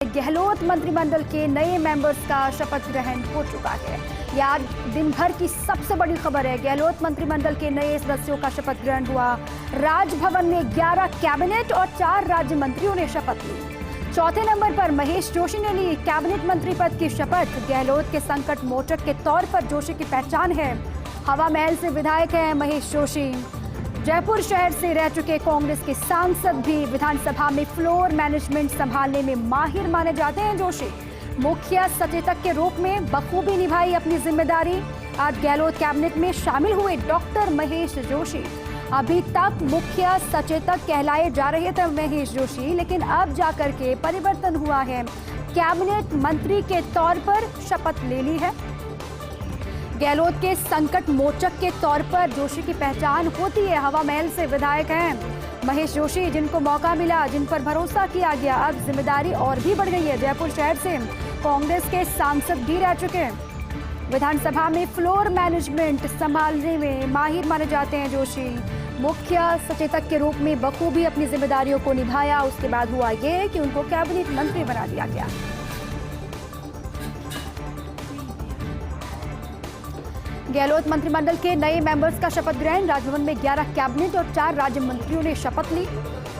गहलोत मंत्रिमंडल के नए मेंबर्स का शपथ ग्रहण हो चुका है। यह आज दिन भर की सबसे बड़ी खबर है। गहलोत मंत्रिमंडल के नए सदस्यों का शपथ ग्रहण हुआ। राजभवन में 11 कैबिनेट और 4 राज्य मंत्रियों ने शपथ ली। चौथे नंबर पर महेश जोशी ने ली कैबिनेट मंत्री पद की शपथ। गहलोत के संकट मोचक के तौर पर जोशी की पहचान है। हवा महल से विधायक हैं महेश जोशी। जयपुर शहर से रह चुके कांग्रेस के सांसद भी विधानसभा में फ्लोर मैनेजमेंट संभालने में माहिर माने जाते हैं जोशी। मुख्य सचेतक के रूप में बखूबी निभाई अपनी जिम्मेदारी। आज गहलोत कैबिनेट में शामिल हुए डॉक्टर महेश जोशी। अभी तक मुख्य सचेतक कहलाए जा रहे थे महेश जोशी, लेकिन अब जाकर के परिवर्तन हुआ है। कैबिनेट मंत्री के तौर पर शपथ ले ली है। गहलोत के संकट मोचक के तौर पर जोशी की पहचान होती है। हवा महल से विधायक हैं महेश जोशी, जिनको मौका मिला, जिन पर भरोसा किया गया। अब जिम्मेदारी और भी बढ़ गई है। जयपुर शहर से कांग्रेस के सांसद भी रह चुके हैं। विधानसभा में फ्लोर मैनेजमेंट संभालने में माहिर माने जाते हैं जोशी। मुख्य सचेतक के रूप में बखूबी अपनी जिम्मेदारियों को निभाया। उसके बाद हुआ ये कि उनको कैबिनेट मंत्री बना दिया गया। गहलोत मंत्रिमंडल के नए मेंबर्स का शपथ ग्रहण। राजभवन में 11 कैबिनेट और 4 राज्य मंत्रियों ने शपथ ली।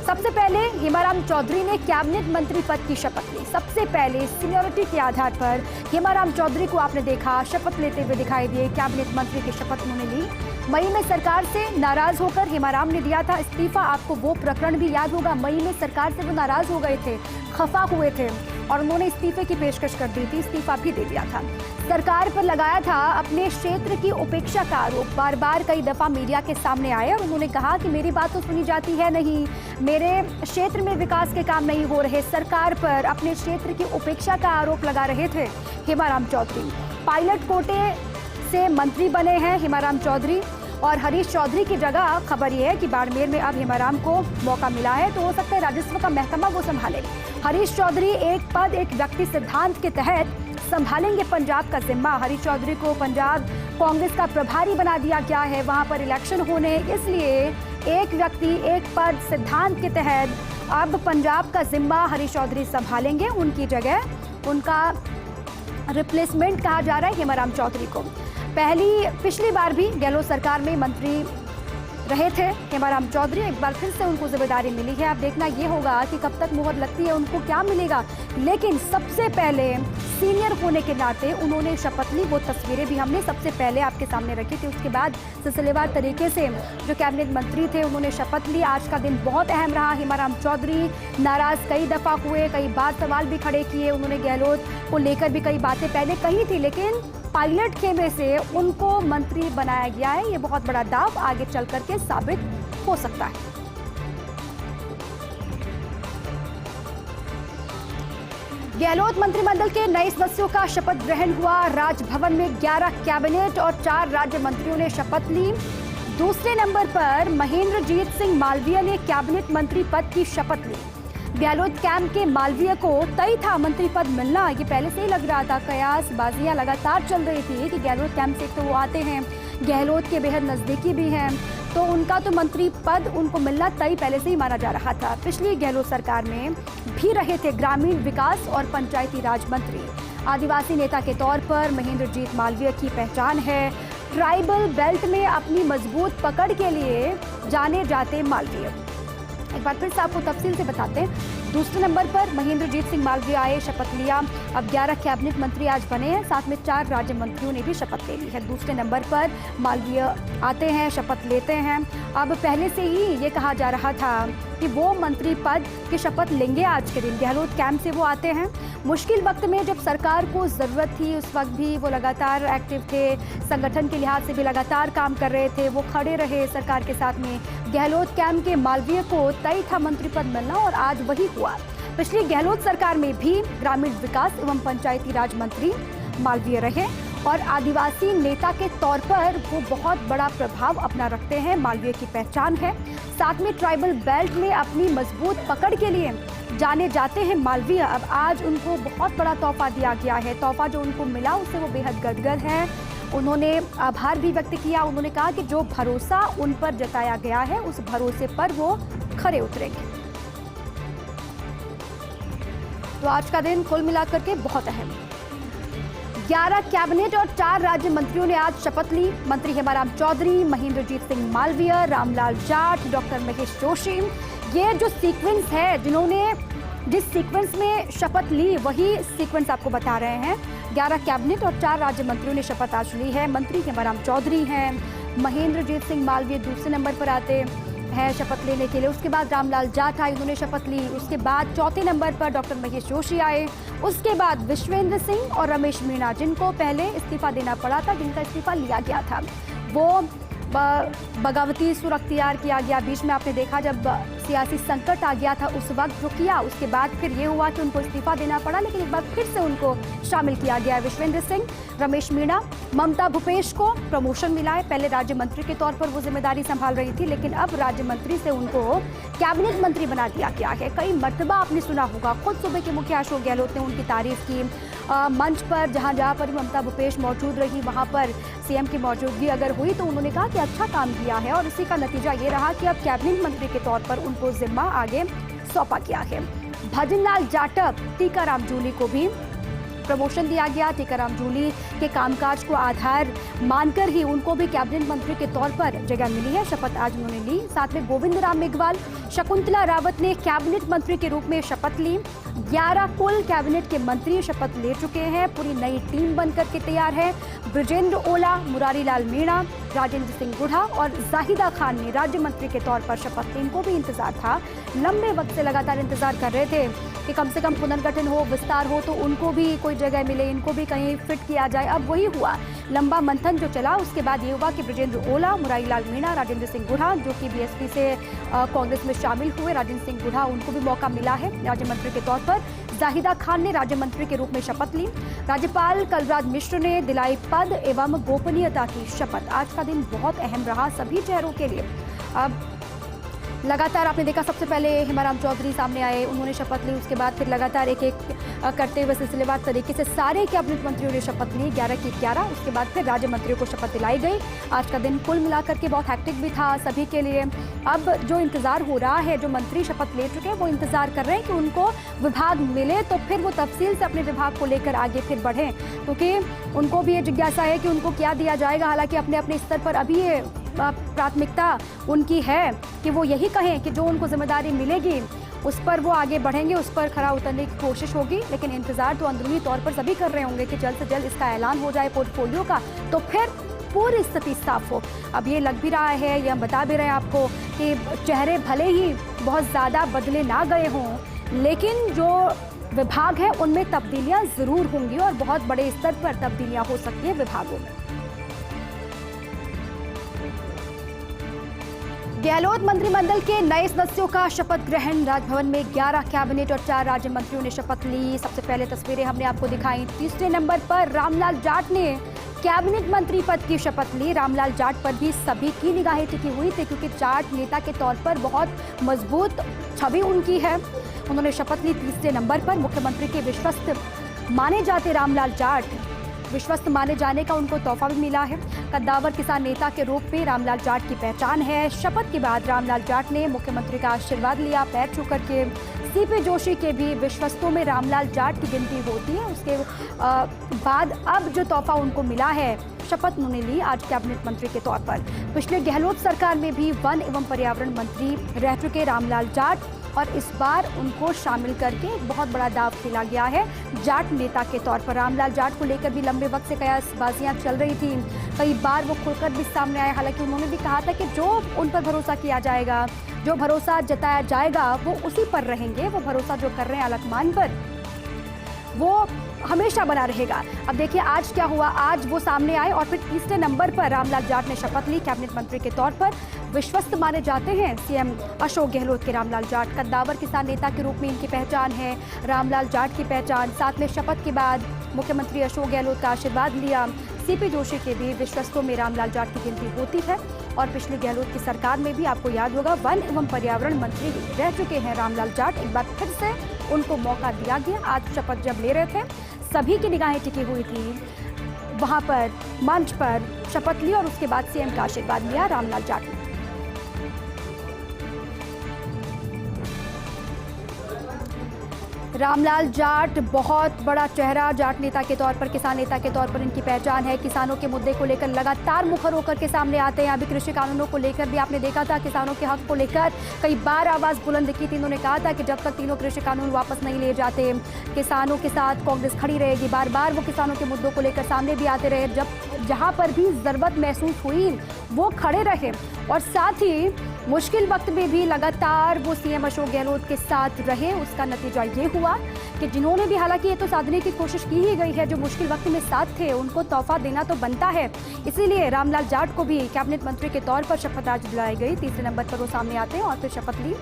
सबसे पहले हेमाराम चौधरी ने कैबिनेट मंत्री पद की शपथ ली। सबसे पहले सीनियरिटी के आधार पर हेमाराम चौधरी को आपने देखा शपथ लेते हुए दिखाई दिए। कैबिनेट मंत्री की शपथ उन्होंने ली। मई में सरकार से नाराज होकर हेमाराम ने दिया था इस्तीफा। आपको वो प्रकरण भी याद होगा। मई में सरकार से वो नाराज हो गए थे, खफा हुए थे और उन्होंने इस्तीफे की पेशकश कर दी थी। इस्तीफा भी दे दिया था। सरकार पर लगाया था अपने क्षेत्र की उपेक्षा का आरोप। बार बार कई दफा मीडिया के सामने आए और उन्होंने कहा कि मेरी बात तो सुनी जाती है नहीं, मेरे क्षेत्र में विकास के काम नहीं हो रहे। सरकार पर अपने क्षेत्र की उपेक्षा का आरोप लगा रहे थे हेमाराम चौधरी। पायलट कोटे से मंत्री बने हैं हेमाराम चौधरी और हरीश चौधरी की जगह खबर यह है कि बाड़मेर में अब हेमाराम को मौका मिला है, तो हो सकता है राजस्व का महकमा वो संभाले। हरीश चौधरी एक पद एक व्यक्ति सिद्धांत के तहत संभालेंगे पंजाब का जिम्मा। हरीश चौधरी को पंजाब कांग्रेस का प्रभारी बना दिया गया है। वहां पर इलेक्शन होने, इसलिए एक व्यक्ति एक पद सिद्धांत के तहत अब पंजाब का जिम्मा हरीश चौधरी संभालेंगे। उनकी जगह उनका रिप्लेसमेंट कहा जा रहा है हेमाराम चौधरी को। पिछली बार भी गहलोत सरकार में मंत्री रहे थे हेमाराम चौधरी। एक बार फिर से उनको जिम्मेदारी मिली है। अब देखना ये होगा कि कब तक मुहर लगती है, उनको क्या मिलेगा। लेकिन सबसे पहले सीनियर होने के नाते उन्होंने शपथ ली। वो तस्वीरें भी हमने सबसे पहले आपके सामने रखी थी। उसके बाद सिलसिलेवार तरीके से जो कैबिनेट मंत्री थे उन्होंने शपथ ली। आज का दिन बहुत अहम रहा। हेमाराम चौधरी नाराज कई दफा हुए, कई बार सवाल भी खड़े किए। उन्होंने गहलोत को लेकर भी कई बातें पहले कही थी, लेकिन पायलट खेमे से उनको मंत्री बनाया गया है। ये बहुत बड़ा दाव आगे चल करके साबित हो सकता है। गहलोत मंत्रिमंडल के नए सदस्यों का शपथ ग्रहण हुआ। राजभवन में 11 कैबिनेट और 4 राज्य मंत्रियों ने शपथ ली। दूसरे नंबर पर महेंद्रजीत सिंह मालवीय ने कैबिनेट मंत्री पद की शपथ ली। गहलोत कैंप के मालवीय को तय था मंत्री पद मिलना। ये पहले से ही लग रहा था। कयास बाजियां लगातार चल रही थी कि गहलोत कैंप से तो वो आते हैं, गहलोत के बेहद नजदीकी भी हैं, तो उनका तो मंत्री पद उनको मिलना तय पहले से ही माना जा रहा था। पिछली गहलोत सरकार में भी रहे थे ग्रामीण विकास और पंचायती राज मंत्री। आदिवासी नेता के तौर पर महेंद्रजीत मालवीय की पहचान है। ट्राइबल बेल्ट में अपनी मजबूत पकड़ के लिए जाने जाते मालवीय। एक बार फिर से आपको तफसील से बताते हैं। दूसरे नंबर पर महेंद्रजीत सिंह मालवीय आए, शपथ लिया। अब 11 कैबिनेट मंत्री आज बने हैं, साथ में 4 राज्य मंत्रियों ने भी शपथ ले ली है। दूसरे नंबर पर मालवीय आते हैं, शपथ लेते हैं। अब पहले से ही ये कहा जा रहा था कि वो मंत्री पद की शपथ लेंगे आज के दिन। गहलोत कैंप से वो आते हैं। मुश्किल वक्त में जब सरकार को ज़रूरत थी उस वक्त भी वो लगातार एक्टिव थे। संगठन के लिहाज से भी लगातार काम कर रहे थे। वो खड़े रहे सरकार के साथ में। गहलोत कैंप के मालवीय को तय था मंत्री पद मिलना और आज वही हुआ। पिछली गहलोत सरकार में भी ग्रामीण विकास एवं पंचायती राज मंत्री मालवीय रहे और आदिवासी नेता के तौर पर वो बहुत बड़ा प्रभाव अपना रखते हैं। मालवीय की पहचान है। साथ में ट्राइबल बेल्ट में अपनी मजबूत पकड़ के लिए जाने जाते हैं मालवीय। अब आज उनको बहुत बड़ा तोहफा दिया गया है। तोहफा जो उनको मिला उससे वो बेहद गदगद हैं। उन्होंने आभार भी व्यक्त किया। उन्होंने कहा कि जो भरोसा उन पर जताया गया है उस भरोसे पर वो खरे उतरेंगे। तो आज का दिन कुल मिलाकर के बहुत अहम। 11 कैबिनेट और 4 राज्य मंत्रियों ने आज शपथ ली। मंत्री हेमाराम चौधरी, महेंद्रजीत सिंह मालवीय, रामलाल जाट, डॉक्टर महेश जोशी, ये जो सीक्वेंस है, जिस सीक्वेंस में शपथ ली वही सीक्वेंस आपको बता रहे हैं। 11 कैबिनेट और 4 राज्य मंत्रियों ने शपथ आज ली है। मंत्री हेमाराम चौधरी हैं, महेंद्रजीत सिंह मालवीय दूसरे नंबर पर आते हैं शपथ लेने के लिए। उसके बाद रामलाल जाट आए, उन्होंने शपथ ली। उसके बाद चौथे नंबर पर डॉक्टर महेश जोशी आए। उसके बाद विश्वेंद्र सिंह और रमेश मीणा, जिनको पहले इस्तीफा देना पड़ा था, जिनका इस्तीफा लिया गया था, वो बगावती सुर अख्तियार किया गया। बीच में आपने देखा जब सियासी संकट आ गया था उस वक्त जो किया, उसके बाद फिर ये हुआ कि उनको इस्तीफा देना पड़ा, लेकिन एक बार फिर से उनको शामिल किया गया। विश्वेंद्र सिंह, रमेश मीणा, ममता भूपेश को प्रमोशन मिला है। पहले राज्य मंत्री के तौर पर वो जिम्मेदारी संभाल रही थी, लेकिन अब राज्य मंत्री से उनको कैबिनेट मंत्री बना दिया गया है। कई मर्तबा आपने सुना होगा, खुद सूबे के मुखिया अशोक गहलोत ने उनकी तारीफ की। मंच पर जहां पर ममता भूपेश मौजूद रही, वहां पर सीएम की मौजूदगी अगर हुई तो उन्होंने कहा कि अच्छा काम किया है, और इसी का नतीजा ये रहा कि अब कैबिनेट मंत्री के तौर पर उनको जिम्मा आगे सौंपा गया है। भजनलाल जाटव, टीकाराम जूली को भी प्रमोशन दिया गया। टीकाराम जूली के कामकाज को आधार मानकर ही उनको भी कैबिनेट मंत्री के तौर पर जगह मिली है। शपथ आज उन्होंने ली। साथ में गोविंद राम मेघवाल, शकुंतला रावत ने कैबिनेट मंत्री के रूप में शपथ ली। 11 कुल कैबिनेट के मंत्री शपथ ले चुके हैं। पूरी नई टीम बनकर के तैयार है। ब्रजेंद्र ओला, मुरारी लाल मीणा, राजेंद्र सिंह गुढ़ा और जाहिदा खान ने राज्य मंत्री के तौर पर शपथ ली। इनको भी इंतजार था, लंबे वक्त से लगातार इंतजार कर रहे थे कि कम से कम पुनर्गठन हो, विस्तार हो, तो उनको भी कोई जगह मिले, इनको भी कहीं फिट किया जाए। अब वही हुआ। लंबा मंथन जो चला, उसके बाद ये हुआ कि ब्रजेंद्र ओला, मुरारी लाल मीणा, राजेंद्र सिंह गुढ़ा, जो कि बीएसपी से कांग्रेस में शामिल हुए, राजेंद्र सिंह गुढ़ा, उनको भी मौका मिला है राज्य मंत्री के तौर पर। जाहिदा खान ने राज्य मंत्री के रूप में शपथ ली। राज्यपाल कलराज मिश्र ने दिलाई पद एवं गोपनीयता की शपथ। आज का दिन बहुत अहम रहा सभी चेहरों के लिए। अब लगातार आपने देखा, सबसे पहले हेमाराम चौधरी सामने आए, उन्होंने शपथ ली। उसके बाद फिर लगातार एक एक करते हुए सिलसिलेवार तरीके से सारे कैबिनेट मंत्रियों ने शपथ ली, 11 की 11। उसके बाद फिर राज्य मंत्रियों को शपथ दिलाई गई। आज का दिन कुल मिलाकर के बहुत हैक्टिक भी था सभी के लिए। अब जो इंतजार हो रहा है, जो मंत्री शपथ ले चुके हैं वो इंतजार कर रहे हैं कि उनको विभाग मिले तो फिर वो तफसील से अपने विभाग को लेकर आगे फिर बढ़ें, क्योंकि उनको भी ये जिज्ञासा है कि उनको क्या दिया जाएगा। हालांकि अपने अपने स्तर पर अभी ये प्राथमिकता उनकी है कि वो यही कहें कि जो उनको जिम्मेदारी मिलेगी उस पर वो आगे बढ़ेंगे, उस पर खरा उतरने की कोशिश होगी। लेकिन इंतजार तो अंदरूनी तौर पर सभी कर रहे होंगे कि जल्द से जल्द इसका ऐलान हो जाए पोर्टफोलियो का, तो फिर पूरी स्थिति साफ हो। अब ये लग भी रहा है, ये हम बता भी रहे हैं आपको कि चेहरे भले ही बहुत ज़्यादा बदले ना गए हों, लेकिन जो विभाग है उनमें तब्दीलियाँ ज़रूर होंगी और बहुत बड़े स्तर पर तब्दीलियाँ हो सकती है विभागों में। गहलोत मंत्रिमंडल के नए सदस्यों का शपथ ग्रहण। राजभवन में 11 कैबिनेट और 4 राज्य मंत्रियों ने शपथ ली। सबसे पहले तस्वीरें हमने आपको दिखाई। तीसरे नंबर पर रामलाल जाट ने कैबिनेट मंत्री पद की शपथ ली। रामलाल जाट पर भी सभी की निगाहें टिकी हुई थी, क्योंकि जाट नेता के तौर पर बहुत मजबूत छवि उनकी है। उन्होंने शपथ ली तीसरे नंबर पर। मुख्यमंत्री के विश्वस्त माने जाते रामलाल जाट, विश्वस्त माने जाने का उनको तोहफा भी मिला है। कद्दावर किसान नेता के रूप में रामलाल जाट की पहचान है। शपथ के बाद रामलाल जाट ने मुख्यमंत्री का आशीर्वाद लिया पैर छू करके। सीपी जोशी के भी विश्वस्तों में रामलाल जाट की गिनती होती है। उसके बाद अब जो तोहफा उनको मिला है, शपथ उन्होंने ली आज कैबिनेट मंत्री के तौर पर। पिछले गहलोत सरकार में भी वन एवं पर्यावरण मंत्री रह चुके रामलाल जाट, और इस बार उनको शामिल करके एक बहुत बड़ा दाव खेला गया है जाट नेता के तौर पर। रामलाल जाट को लेकर भी लंबे वक्त से कयासबाजियां चल रही थी, कई बार वो खुलकर भी सामने आए। हालांकि उन्होंने भी कहा था कि जो उन पर भरोसा किया जाएगा, जो भरोसा जताया जाएगा, वो उसी पर रहेंगे। वो भरोसा जो कर रहे हैं अलकमान पर, वो हमेशा बना रहेगा। अब देखिए आज क्या हुआ। आज वो सामने आए और फिर तीसरे नंबर पर रामलाल जाट ने शपथ ली कैबिनेट मंत्री के तौर पर। विश्वस्त माने जाते हैं सीएम अशोक गहलोत के रामलाल जाट। कद्दावर किसान नेता के रूप में इनकी पहचान है, रामलाल जाट की पहचान। साथ में शपथ के बाद मुख्यमंत्री अशोक गहलोत का आशीर्वाद लिया। सीपी जोशी के भी विश्वस्तों में रामलाल जाट की गिनती होती है। और पिछली गहलोत की सरकार में भी आपको याद होगा वन एवं पर्यावरण मंत्री रह चुके हैं रामलाल जाट। एक बार फिर से उनको मौका दिया गया। आज शपथ जब ले रहे थे, सभी की निगाहें टिकी हुई थी वहां पर, मंच पर शपथ ली और उसके बाद सीएम का आशीर्वाद लिया रामलाल जाट ने। रामलाल जाट बहुत बड़ा चेहरा, जाट नेता के तौर पर, किसान नेता के तौर पर इनकी पहचान है। किसानों के मुद्दे को लेकर लगातार मुखर होकर के सामने आते हैं। अभी कृषि कानूनों को लेकर भी आपने देखा था, किसानों के हक को लेकर कई बार आवाज बुलंद की थी। इन्होंने कहा था कि जब तक तीनों कृषि कानून वापस नहीं लिए जाते, किसानों के साथ कांग्रेस खड़ी रहेगी। बार बार वो किसानों के मुद्दों को लेकर सामने भी आते रहे, जहां पर भी जरूरत महसूस हुई वो खड़े रहे, और साथ ही मुश्किल वक्त में भी लगातार वो सीएम अशोक गहलोत के साथ रहे। उसका नतीजा ये हुआ कि जिन्होंने भी, हालांकि ये तो साधने की कोशिश की ही गई है, जो मुश्किल वक्त में साथ थे उनको तोहफा देना तो बनता है। इसीलिए रामलाल जाट को भी कैबिनेट मंत्री के तौर पर शपथ आज दिलाई गई। तीसरे नंबर पर वो सामने आते हैं और फिर शपथ ली।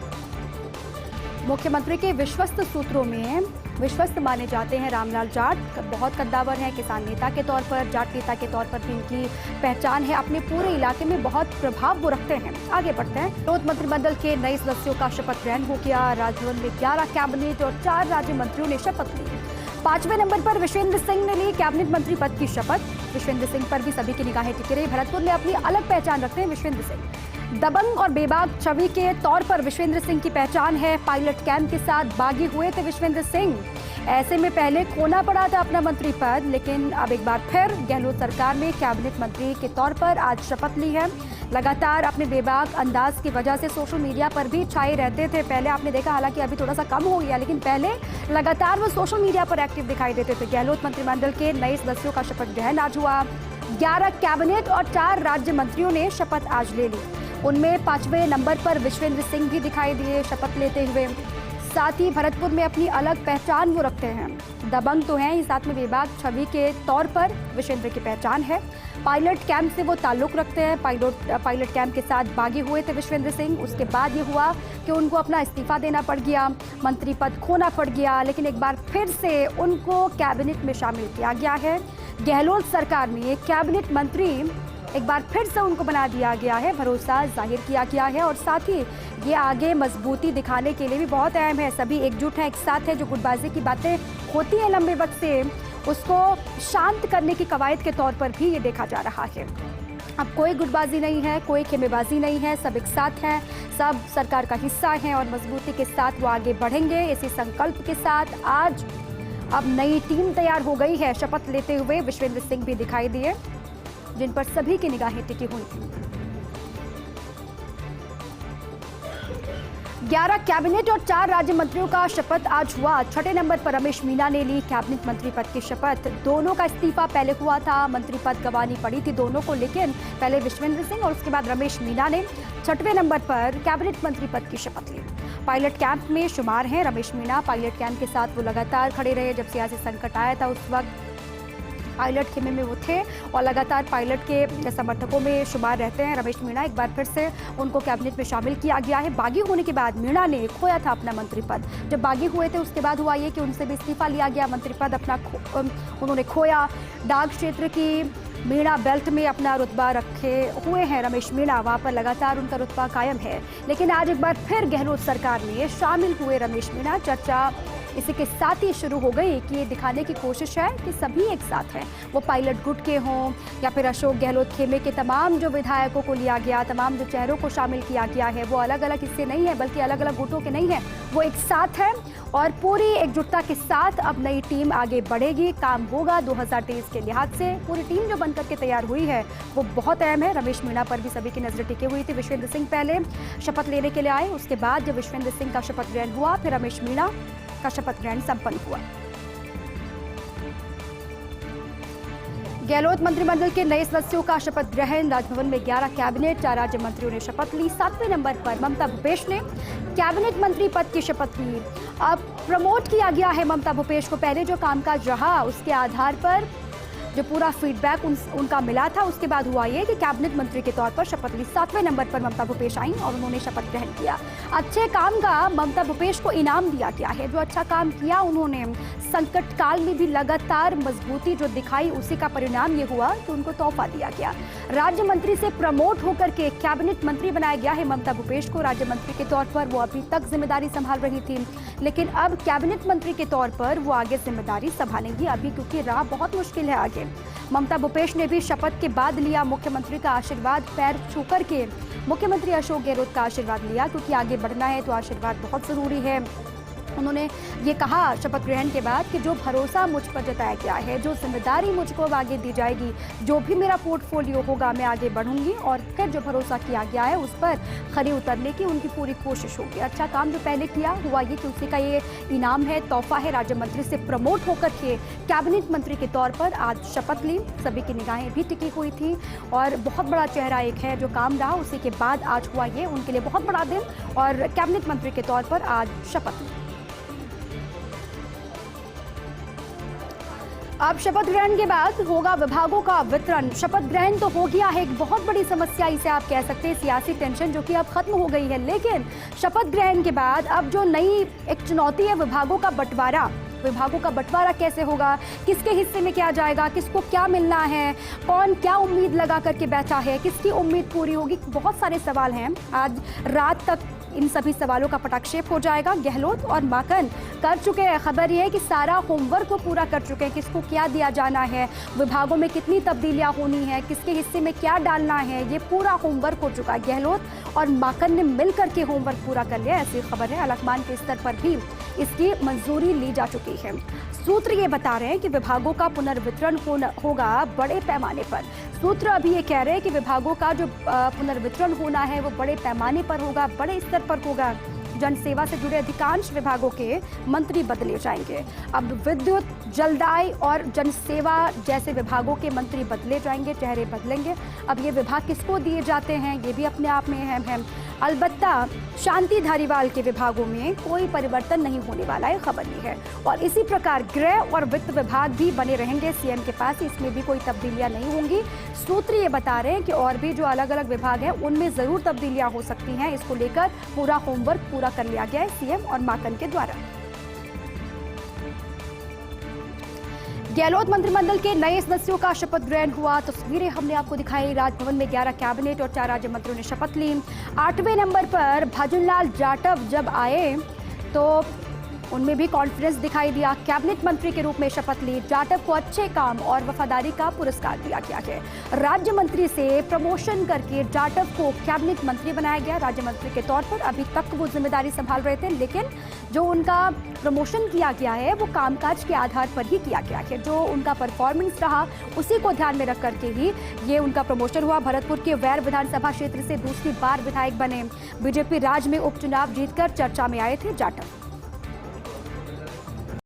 मुख्यमंत्री के विश्वस्त सूत्रों में विश्वस्त माने जाते हैं रामलाल जाट। बहुत कद्दावर हैं, किसान नेता के तौर पर, जाट नेता के तौर पर भी इनकी पहचान है। अपने पूरे इलाके में बहुत प्रभाव वो रखते हैं। आगे बढ़ते हैं। गहलोत मंत्रिमंडल के नए सदस्यों का शपथ ग्रहण हो गया। राजभवन में 11 कैबिनेट और 4 राज्य मंत्रियों ने शपथ ली। 5वें नंबर पर विश्वेंद्र सिंह ने ली कैबिनेट मंत्री पद की शपथ। विश्वेंद्र सिंह पर भी सभी की निगाहें टिकी रही। भरतपुर में अपनी अलग पहचान रखते हैं विश्वेंद्र सिंह। दबंग और बेबाक छवि के तौर पर विश्वेंद्र सिंह की पहचान है। पायलट कैंप के साथ बागी हुए थे विश्वेंद्र सिंह। ऐसे में पहले खोना पड़ा था अपना मंत्री पद, लेकिन अब एक बार फिर गहलोत सरकार में कैबिनेट मंत्री के तौर पर आज शपथ ली है। लगातार अपने बेबाक अंदाज की वजह से सोशल मीडिया पर भी छाए रहते थे। पहले आपने देखा, हालांकि अभी थोड़ा सा कम हो गया, लेकिन पहले लगातार वो सोशल मीडिया पर एक्टिव दिखाई देते थे। गहलोत मंत्रिमंडल के नए सदस्यों का शपथ ग्रहण आज हुआ। 11 कैबिनेट और 4 राज्य मंत्रियों ने शपथ आज ले ली। उनमें 5वें नंबर पर विश्वेंद्र सिंह भी दिखाई दिए शपथ लेते हुए। साथ ही भरतपुर में अपनी अलग पहचान वो रखते हैं। दबंग तो हैं ही, साथ में बेबाक छवि के तौर पर विश्वेंद्र की पहचान है। पायलट कैंप से वो ताल्लुक रखते हैं। पायलट कैंप के साथ बागी हुए थे विश्वेंद्र सिंह। उसके बाद ये हुआ कि उनको अपना इस्तीफा देना पड़ गया, मंत्री पद खोना पड़ गया, लेकिन एक बार फिर से उनको कैबिनेट में शामिल किया गया है। गहलोत सरकार में एक कैबिनेट मंत्री एक बार फिर से उनको बना दिया गया है। भरोसा जाहिर किया गया है, और साथ ही ये आगे मजबूती दिखाने के लिए भी बहुत अहम है। सभी एकजुट हैं, एक साथ है। जो गुटबाजी की बातें होती हैं लंबे वक्त से, उसको शांत करने की कवायद के तौर पर भी ये देखा जा रहा है। अब कोई गुटबाजी नहीं है, कोई खेमेबाजी नहीं है, सब एक साथ हैं, सब सरकार का हिस्सा हैं और मजबूती के साथ वो आगे बढ़ेंगे। इसी संकल्प के साथ आज अब नई टीम तैयार हो गई है। शपथ लेते हुए विश्वेंद्र सिंह भी दिखाई दिए, जिन पर सभी की निगाहें टिकी हुई थी। 11 कैबिनेट और 4 राज्य मंत्रियों का शपथ आज हुआ। 6ठे नंबर पर रमेश मीणा ने ली कैबिनेट मंत्री पद की शपथ। दोनों का इस्तीफा पहले हुआ था, मंत्री पद गंवानी पड़ी थी दोनों को, लेकिन पहले विश्वेंद्र सिंह और उसके बाद रमेश मीणा ने 6वें नंबर पर कैबिनेट मंत्री पद की शपथ ली। पायलट कैंप में शुमार हैं रमेश मीणा। पायलट कैंप के साथ वो लगातार खड़े रहे। जब सियासी संकट आया था उस वक्त पायलट खेमे में वो थे और लगातार पायलट के समर्थकों में शुमार रहते हैं रमेश मीणा। एक बार फिर से उनको कैबिनेट में शामिल किया गया है। बागी होने के बाद मीणा ने खोया था अपना मंत्री पद। जब बागी हुए थे उसके बाद हुआ ये कि उनसे भी इस्तीफा लिया गया, मंत्री पद अपना उन्होंने खोया। डाक क्षेत्र की मीणा बेल्ट में अपना रुतबा रखे हुए हैं रमेश मीणा, वहाँ पर लगातार उनका रुतबा कायम है। लेकिन आज एक बार फिर गहलोत सरकार में शामिल हुए रमेश मीणा। चर्चा इसी के साथ ही शुरू हो गई कि ये दिखाने की कोशिश है कि सभी एक साथ हैं। वो पायलट गुट के हों या फिर अशोक गहलोत खेमे के तमाम जो विधायकों को लिया गया, तमाम जो चेहरों को शामिल किया गया है, वो अलग अलग हिस्से नहीं है, बल्कि अलग अलग गुटों के नहीं हैं, वो एक साथ है और पूरी एकजुटता के साथ अब नई टीम आगे बढ़ेगी। काम होगा 2023 के लिहाज से। पूरी टीम जो बनकर के तैयार हुई है वो बहुत अहम है। रमेश मीणा पर भी सभी की नजरें टिकी हुई थी। विश्वेंद्र सिंह पहले शपथ लेने के लिए आए, उसके बाद जब विश्वेंद्र सिंह का शपथ ग्रहण हुआ, फिर रमेश मीणा का शपथ ग्रहण संपन्न हुआ। गहलोत मंत्रिमंडल के नए सदस्यों का शपथ ग्रहण। राजभवन में 11 कैबिनेट, 4 राज्य मंत्रियों ने शपथ ली। 7वें नंबर पर ममता भूपेश ने कैबिनेट मंत्री पद की शपथ ली। अब प्रमोट किया गया है ममता भूपेश को। पहले जो कामकाज रहा उसके आधार पर जो पूरा फीडबैक उनका मिला था, उसके बाद हुआ ये कि कैबिनेट मंत्री के तौर पर शपथ ली। 7वें नंबर पर ममता भूपेश आई और उन्होंने शपथ ग्रहण किया। अच्छे काम का ममता भूपेश को इनाम दिया गया है। जो अच्छा काम किया उन्होंने, संकट काल में भी लगातार मजबूती जो दिखाई, उसी का परिणाम ये हुआ कि उनको तोहफा दिया गया। राज्य मंत्री से प्रमोट होकर के कैबिनेट मंत्री बनाया गया है ममता भूपेश को। राज्य मंत्री के तौर पर वो अभी तक जिम्मेदारी संभाल रही थी, लेकिन अब कैबिनेट मंत्री के तौर पर वो आगे जिम्मेदारी संभालेंगी अभी, क्योंकि राह बहुत मुश्किल है आगे। ममता भूपेश ने भी शपथ के बाद लिया मुख्यमंत्री का आशीर्वाद। पैर छूकर के मुख्यमंत्री अशोक गहलोत का आशीर्वाद लिया, क्योंकि आगे बढ़ना है तो आशीर्वाद बहुत जरूरी है। उन्होंने ये कहा शपथ ग्रहण के बाद कि जो भरोसा मुझ पर जताया गया है, जो जिम्मेदारी मुझको अब आगे दी जाएगी, जो भी मेरा पोर्टफोलियो होगा मैं आगे बढ़ूंगी और फिर जो भरोसा किया गया है उस पर खरी उतरने की उनकी पूरी कोशिश होगी। अच्छा काम जो पहले किया हुआ ये कि उसी का ये इनाम है, तोहफा है। राज्य मंत्री से प्रमोट होकर के कैबिनेट मंत्री के तौर पर आज शपथ ली। सभी की निगाहें भी टिकी हुई थी और बहुत बड़ा चेहरा एक है जो काम रहा, उसी के बाद आज हुआ ये उनके लिए बहुत बड़ा दिन और कैबिनेट मंत्री के तौर पर आज शपथ ली। अब शपथ ग्रहण के बाद होगा विभागों का वितरण। शपथ ग्रहण तो हो गया है, एक बहुत बड़ी समस्या इसे आप कह सकते हैं, सियासी टेंशन जो कि अब खत्म हो गई है। लेकिन शपथ ग्रहण के बाद अब जो नई एक चुनौती है विभागों का बंटवारा। विभागों का बंटवारा कैसे होगा, किसके हिस्से में क्या जाएगा, किसको क्या मिलना है, कौन क्या उम्मीद लगा करके बैठा है, किसकी उम्मीद पूरी होगी, बहुत सारे सवाल हैं। आज रात तक इन सभी सवालों का पटाक्षेप हो जाएगा। गहलोत और माकन कर चुके हैं, खबर यह है कि सारा होमवर्क को पूरा कर चुके हैं, किसको क्या दिया जाना है, विभागों में कितनी तब्दीलियां होनी है, किसके हिस्से में क्या डालना है, ये पूरा होमवर्क हो चुका है। गहलोत और माकन ने मिलकर के होमवर्क पूरा कर लिया, ऐसी खबर है। अलकमान के स्तर पर भी इसकी मंजूरी ली जा चुकी है। सूत्र ये बता रहे हैं कि विभागों का पुनर्वितरण होगा बड़े पैमाने पर। सूत्र अभी ये कह रहे हैं कि विभागों का जो पुनर्वितरण होना है वो बड़े पैमाने पर होगा, बड़े स्तर पर होगा। जनसेवा से जुड़े अधिकांश विभागों के मंत्री बदले जाएंगे। अब विद्युत, जलदाय और जनसेवा जैसे विभागों के मंत्री बदले जाएंगे, चेहरे बदलेंगे। अब ये विभाग किसको दिए जाते हैं ये भी अपने आप में अहम है। अलबत्ता शांति धारीवाल के विभागों में कोई परिवर्तन नहीं होने वाला है, खबर ये है। और इसी प्रकार गृह और वित्त विभाग भी बने रहेंगे सीएम के पास, इसमें भी कोई तब्दीलियां नहीं होंगी। सूत्र ये बता रहे हैं कि और भी जो अलग अलग विभाग हैं उनमें जरूर तब्दीलियां हो सकती हैं। इसको लेकर पूरा होमवर्क पूरा कर लिया गया है सीएम और माकन के द्वारा। गहलोत मंत्रिमंडल के नए सदस्यों का शपथ ग्रहण हुआ। तस्वीरें हमने आपको दिखाई। राजभवन में 11 कैबिनेट और 4 राज्य मंत्रियों ने शपथ ली। 8वें नंबर पर भजनलाल जाटव जब आए तो उनमें भी कॉन्फिडेंस दिखाई दिया। कैबिनेट मंत्री के रूप में शपथ ली। जाटव को अच्छे काम और वफादारी का पुरस्कार दिया गया है। राज्य मंत्री से प्रमोशन करके जाटव को कैबिनेट मंत्री बनाया गया राज्य मंत्री के तौर पर। अभी तक वो जिम्मेदारी संभाल रहे थे, लेकिन जो उनका प्रमोशन किया गया है वो कामकाज के आधार पर ही किया गया है। जो उनका परफॉर्मेंस रहा उसी को ध्यान में रख करके ही ये उनका प्रमोशन हुआ। भरतपुर के वैर विधानसभा क्षेत्र से दूसरी बार विधायक बने। बीजेपी राज में उपचुनाव जीतकर चर्चा में आए थे जाटव।